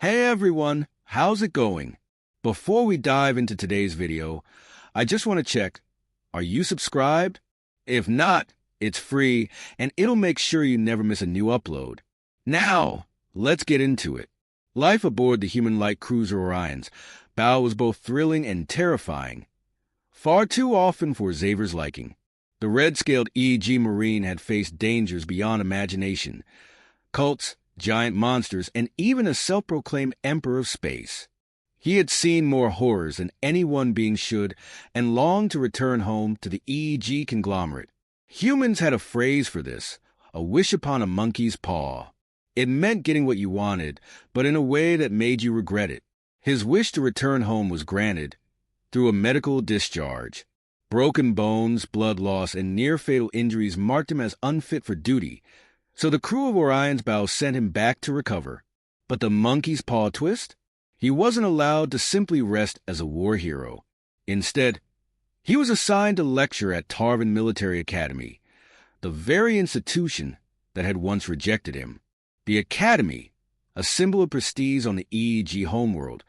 Hey everyone, how's it going? Before we dive into today's video, I just want to check, are you subscribed? If not, it's free and it'll make sure you never miss a new upload. Now, let's get into it. Life aboard the human-like cruiser Orion's bow was both thrilling and terrifying. Far too often for Zavor's liking. The red-scaled EG Marine had faced dangers beyond imagination. Cults, giant monsters, and even a self-proclaimed emperor of space. He had seen more horrors than anyone being should and longed to return home to the EG conglomerate. Humans had a phrase for this, a wish upon a monkey's paw. It meant getting what you wanted, but in a way that made you regret it. His wish to return home was granted through a medical discharge. Broken bones, blood loss, and near-fatal injuries marked him as unfit for duty, so the crew of Orion's bow sent him back to recover. But the monkey's paw twist? He wasn't allowed to simply rest as a war hero. Instead, he was assigned to lecture at Tarvin Military Academy, the very institution that had once rejected him. The Academy, a symbol of prestige on the EEG homeworld,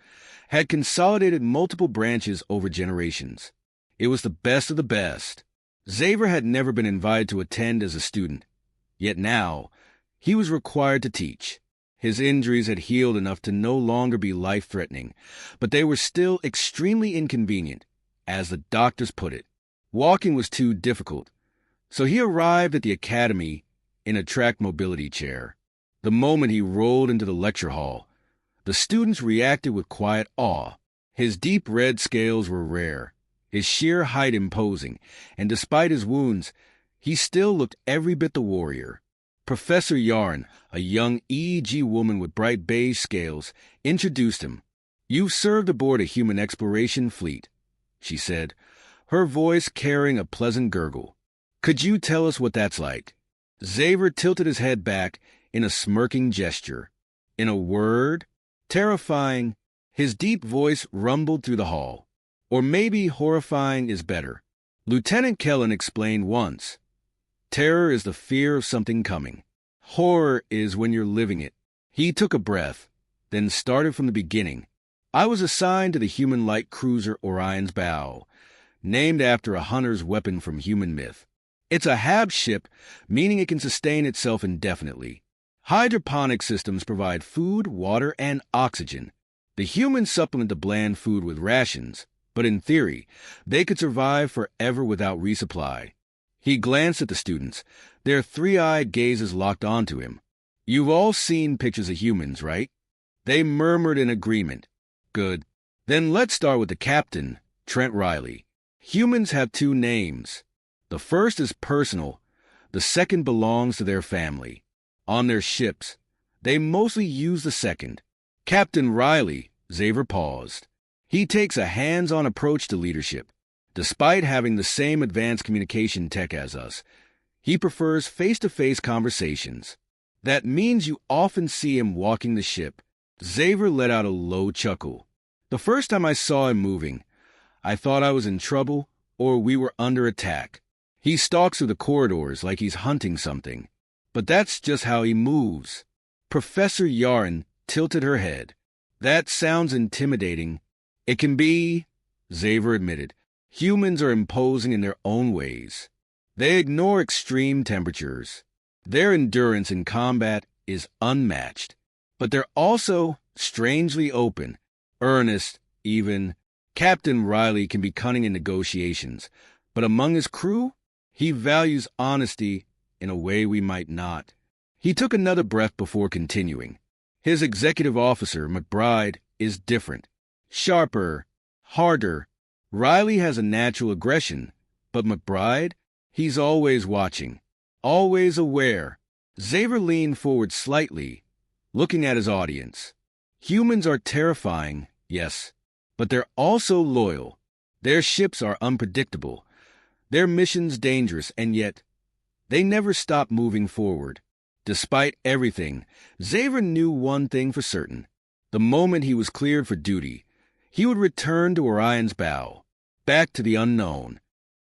had consolidated multiple branches over generations. It was the best of the best. Zavor had never been invited to attend as a student, yet now he was required to teach. His injuries had healed enough to no longer be life-threatening, but they were still extremely inconvenient, as the doctors put it. Walking was too difficult, so he arrived at the academy in a track mobility chair. The moment he rolled into the lecture hall, the students reacted with quiet awe. His deep red scales were rare, his sheer height imposing, and despite his wounds, he still looked every bit the warrior. Professor Yarn, a young EEG woman with bright beige scales, introduced him. "You've served aboard a human exploration fleet," she said, her voice carrying a pleasant gurgle. "Could you tell us what that's like?" Zavor tilted his head back in a smirking gesture. In a word, terrifying. His deep voice rumbled through the hall. Or maybe horrifying is better. Lieutenant Kellen explained once. Terror is the fear of something coming. Horror is when you're living it. He took a breath, then started from the beginning. I was assigned to the human-like cruiser Orion's bow, named after a hunter's weapon from human myth. It's a HAB ship, meaning it can sustain itself indefinitely. Hydroponic systems provide food, water, and oxygen. The humans supplement the bland food with rations, but in theory, they could survive forever without resupply. He glanced at the students, their three-eyed gazes locked onto him. "You've all seen pictures of humans, right?" They murmured in agreement. "Good. Then let's start with the captain, Trent Riley. Humans have two names. The first is personal, the second belongs to their family. On their ships, they mostly use the second. Captain Riley," Zavor paused. "He takes a hands-on approach to leadership. Despite having the same advanced communication tech as us, he prefers face-to-face conversations. That means you often see him walking the ship." Zavor let out a low chuckle. "The first time I saw him moving, I thought I was in trouble or we were under attack. He stalks through the corridors like he's hunting something. But that's just how he moves." Professor Yarn tilted her head. "That sounds intimidating." "It can be," Zavor admitted. "Humans are imposing in their own ways. They ignore extreme temperatures. Their endurance in combat is unmatched. But they're also strangely open, earnest, even. Captain Riley can be cunning in negotiations, but among his crew, he values honesty in a way we might not." He took another breath before continuing. "His executive officer, McBride, is different. Sharper, harder. Riley has a natural aggression, but McBride, he's always watching, always aware." Zavor leaned forward slightly, looking at his audience. "Humans are terrifying, yes, but they're also loyal. Their ships are unpredictable, their missions dangerous, and yet they never stop moving forward. Despite everything, Zavor knew one thing for certain. The moment he was cleared for duty, he would return to Orion's bow, back to the unknown,